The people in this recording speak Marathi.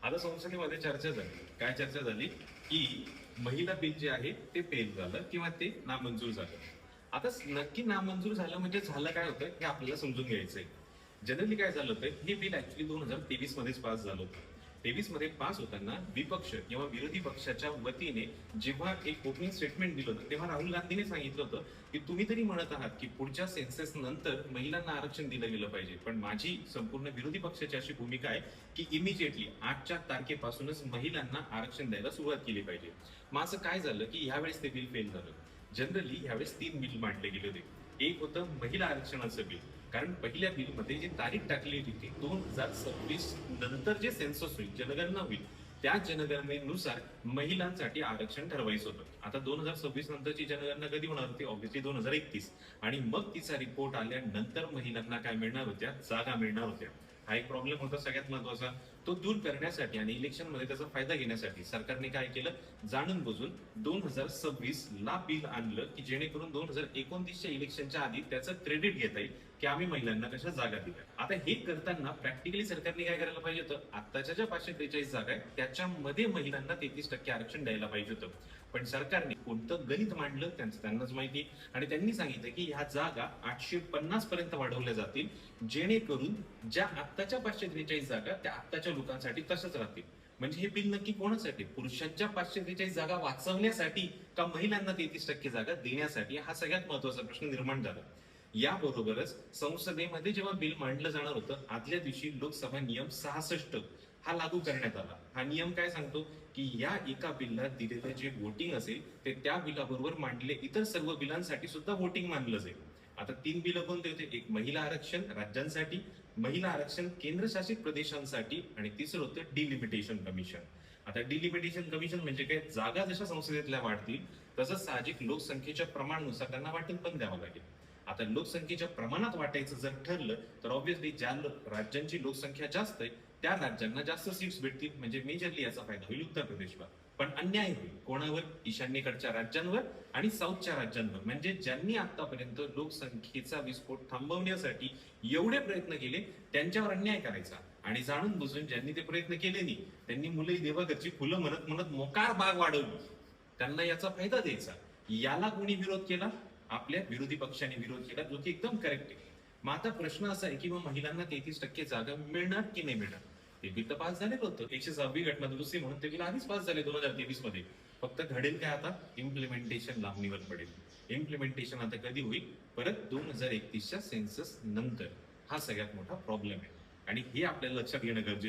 आता संसदेमध्ये चर्चा झाली. काय चर्चा झाली की महिला बिल जे आहे ते फेल झालं किंवा ते नामंजूर झालं. आता नक्की नामंजूर झालं म्हणजे झालं काय होतं हे आपल्याला समजून घ्यायचंय. जनरली काय झालं होतं, हे बिल ऍक्च्युली 2023 मध्येच पास झालं होतं. 23 मध्ये पास होताना विपक्ष किंवा विरोधी पक्षाच्या वतीने जेव्हा एक ओपनिंग स्टेटमेंट दिलं होतं तेव्हा राहुल गांधीने सांगितलं होतं की तुम्ही तरी म्हणत आहात की पुढच्या सेन्सेस नंतर महिलांना आरक्षण दिलं गेलं पाहिजे, पण माझी संपूर्ण विरोधी पक्षाची अशी भूमिका आहे की इमिजिएटली 8च्या तारखेपासूनच महिलांना आरक्षण द्यायला सुरुवात केली पाहिजे. मग असं काय झालं की यावेळेस ते बिल फेल झालं. जनरली यावेळेस 3 बिल मांडले गेले होते. एक होतं महिला आरक्षणाचं बिल, कारण पहिल्या बिलमध्ये जी तारीख टाकली होती 2026 नंतर जे सेन्सस होईल, जनगणना होईल, त्या जनगणनेनुसार महिलांसाठी आरक्षण ठरवायचं होतं. आता 2026 नंतरची जनगणना कधी होणार होती? ऑब्व्हियसली 2031. आणि मग तिचा रिपोर्ट आल्यानंतर महिलांना काय मिळणार होत्या? जागा मिळणार होत्या. हा एक प्रॉब्लेम होता सगळ्यात महत्वाचा. तो दूर करण्यासाठी आणि इलेक्शन मध्ये त्याचा फायदा घेण्यासाठी सरकारने काय केलं, जाणून बुजून 2026 ला बिल आणलं की जेणेकरून 2029च्या इलेक्शनच्या आधी त्याचं क्रेडिट घेता येईल की आम्ही महिलांना कशा जागा दिल्या. आता हे करताना प्रॅक्टिकली सरकारने काय करायला पाहिजे होतं, आत्ताच्या ज्या 543 जागा आहेत त्याच्यामध्ये महिलांना 33% आरक्षण द्यायला पाहिजे होतं. पण सरकारने कोणतं गणित मांडलं त्यांचं त्यांनाच माहिती, आणि त्यांनी सांगितलं की ह्या जागा 850 पर्यंत वाढवल्या जातील, जेणेकरून ज्या आत्ताच्या 543 जागा त्या आत्ताच्या लोकांसाठी तसंच राहतील. म्हणजे हे बिल नक्की कोणासाठी? पुरुषांच्या 543 जागा वाचवण्यासाठी का महिलांना 33% जागा देण्यासाठी? हा सगळ्यात महत्वाचा प्रश्न निर्माण झाला. याबरोबरच संसदेमध्ये जेव्हा बिल मांडलं जाणार होतं, आदल्या दिवशी लोकसभा नियम 66 हा लागू करण्यात आला. हा नियम काय सांगतो की या एका बिलला दिलेलं जे वोटिंग असेल ते त्या बिलाबरोबर मांडले इतर सर्व बिलांसाठी सुद्धा वोटिंग मानलं जाईल. आता 3 बिलं कोणते होते? एक महिला आरक्षण राज्यांसाठी, महिला आरक्षण केंद्रशासित प्रदेशांसाठी, आणि तिसरं होतं डिलिमिटेशन कमिशन. आता डिलिमिटेशन कमिशन म्हणजे काय? जागा जशा संसदेतल्या वाढतील तसंच साहजिक लोकसंख्येच्या प्रमाणानुसार त्यांना वाटून पण द्यावं लागेल. आता लोकसंख्येच्या प्रमाणात वाटायचं जर ठरलं तर ऑब्व्हियसली ज्या राज्यांची लोकसंख्या जास्त आहे त्या राज्यांना जास्त सीट्स भेटतील, म्हणजे मेजरली याचा फायदा होईल उत्तर प्रदेशला. पण अन्याय होईल कोणावर? ईशान्येकडच्या राज्यांवर आणि साऊथच्या राज्यांवर. म्हणजे ज्यांनी आतापर्यंत लोकसंख्येचा विस्फोट थांबवण्यासाठी एवढे प्रयत्न केले त्यांच्यावर अन्याय करायचा, आणि जाणून बुजून ज्यांनी ते प्रयत्न केले नाही त्यांनी मुलं देवघरची फुलं म्हणत म्हणत मोकार बाग वाढवली, त्यांना याचा फायदा द्यायचा. याला कोणी विरोध केला? आपल्या विरोधी पक्षाने विरोध केला, जो की एकदम करेक्ट आहे. मग आता प्रश्न असा आहे की मग महिलांना 33% जागा मिळणार की नाही मिळणार? ते बिल तर पास झालेलं होतं. 106वी घटना दुरुस्ती म्हणून ते बिल आधीच पास झाले 2023 मध्ये. फक्त घडेल काय आता? इम्प्लिमेंटेशन लांबणीवर पडेल. इम्प्लिमेंटेशन आता कधी होईल? परत 2031च्या सेन्सस नंतर. हा सगळ्यात मोठा प्रॉब्लेम आहे, आणि हे आपल्याला लक्षात घेणं गरजेचं